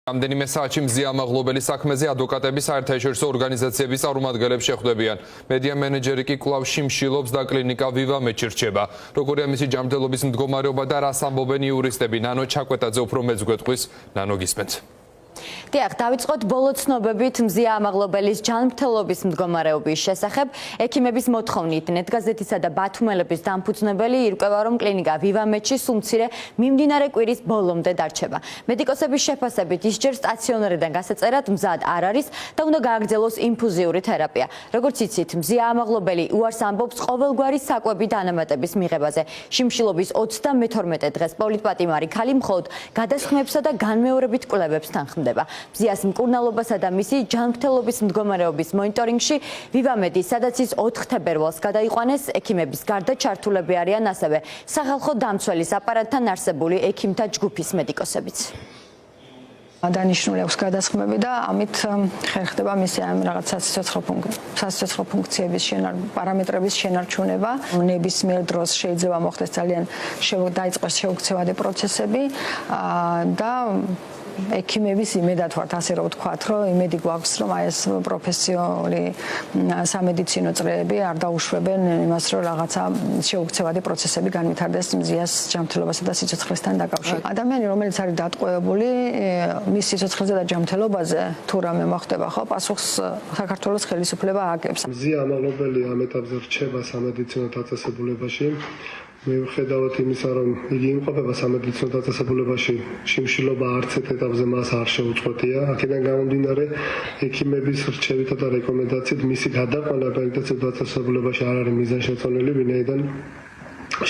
Რამდენიმე საათში მზია ამაღლობელი საქმეზე ადვოკატები საერთაშორისო ორგანიზაციების წარმომადგენლებს შეხვდებიან. მედია მენეჯერი კი კვლავ შიმშილობს და კლინიკა ვივა მეჩირჩება. Როგორია მისი ჯანმრთელობის მდგომარეობა და რას ამბობენ იურისტები? ნანო ჩაკვეტაძე უფრო მეც გვეტყვის. ნანო გისმენთ. დიახ, დავიწყოთ ბოლო ცნობებით მზია ამაღლობელის ჯანმრთელობის მდგომარეობის შესახებ. ექიმების მოთხოვნით ნეტგაზეთისა და ბათუმელების დამფუძნებელი ირკვევა, რომ კლინიკა ვივა მეჩი სულ მცირე მიმდინარე კვირის ბოლომდე დარჩება. მედიკოსების შეფასებით ის ჯერ სტაციონარიდან გასაწერად მზად არ არის და უნდა გააგრძელოს ინფუზიური თერაპია. Როგორც იცით, მზია ამაღლობელი უარს ამბობს ყოველგვარი საკვები დანამატების მიღებაზე. შიმშილობის 32 დღეს პოლიტპატიმარი ქალი მხოლოდ გადასხმებსა და განმეორებით კვლევებს თანხმდება. მზიას მკურნალობასა და მისი ჯანმრთელობის მდგომარეობის მონიტორინგში ვივამედი, სადაც ის 4 თებერვალს გადაიყვანეს, ექიმების გარდა ჩართულები არიან ასევე სახალხო დამცველის აპარატთან არსებული ექიმთა ჯგუფის მედიკოსებიც. დანიშნული აქვს გადასხმები და ამით ხერხდება მისი რაღაც სასიცოცხლო ფუნქციების პარამეტრების შენარჩუნება. ნებისმიერ დროს შეიძლება მოხდეს ძალიან დაიწყოს შეუქცევადი პროცესები და ექიმების იმედად ვართ, ასე რომ ვთქვათ, რომ იმედი გვაქვს, რომ აი ეს პროფესიული სამედიცინო წრეები არ დაუშვებენ იმას, რომ რაღაცა შეუქცევადი პროცესები განვითარდეს მზიას ჯანმრთელობასა და სიცოცხლესთან დაკავშირებით. ადამიანი, რომელიც არის დატყვევებული მის სიცოცხლეზე და ჯანმრთელობაზე, თუ რამე მოხდება, ხო, პასუხს საქართველოს ხელისუფლება ააგებს. მზია ამაღლობელი ამ ეტაპზე რჩება სამედიცინო დაწესებულებაში. მიუხედავად იმისა, რომ იგი იმყოფება სამედიცინო დაწესებულებაში, შიმშილობა არც ერთ ეტაპზე მას არ შეუწყვეტია. აქედან გამომდინარე, ექიმების რჩევითა და რეკომენდაციით მისი გადაყვანა პენიტენციურ დაწესებულებაში არ არის მიზანშეწონილი, ვინაიდან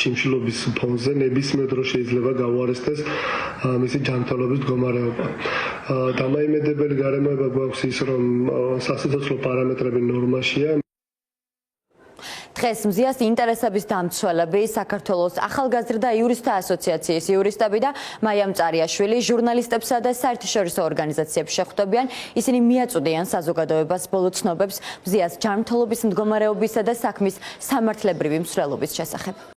შიმშილობის ფონზე ნებისმიერ დროს შეიძლება გაუარესდეს მისი ჯანმრთელობის მდგომარეობა. დამაიმედებელი გარემოება გვაქვს ის, რომ სასიცოცხლო პარამეტრები ნორმაშია. დღეს მზიას ინტერესების დამცველები, საქართველოს ახალგაზრდა იურისტთა ასოციაციის იურისტები და მაია მწარიაშვილი ჟურნალისტებსა და საერთაშორისო ორგანიზაციებს შეხვდებიან. ისინი მიაწვდიან საზოგადოებას ბოლო ცნობებს მზიას ჯანმრთელობის მდგომარეობისა და საქმის სამართლებრივი მსვლელობის შესახებ.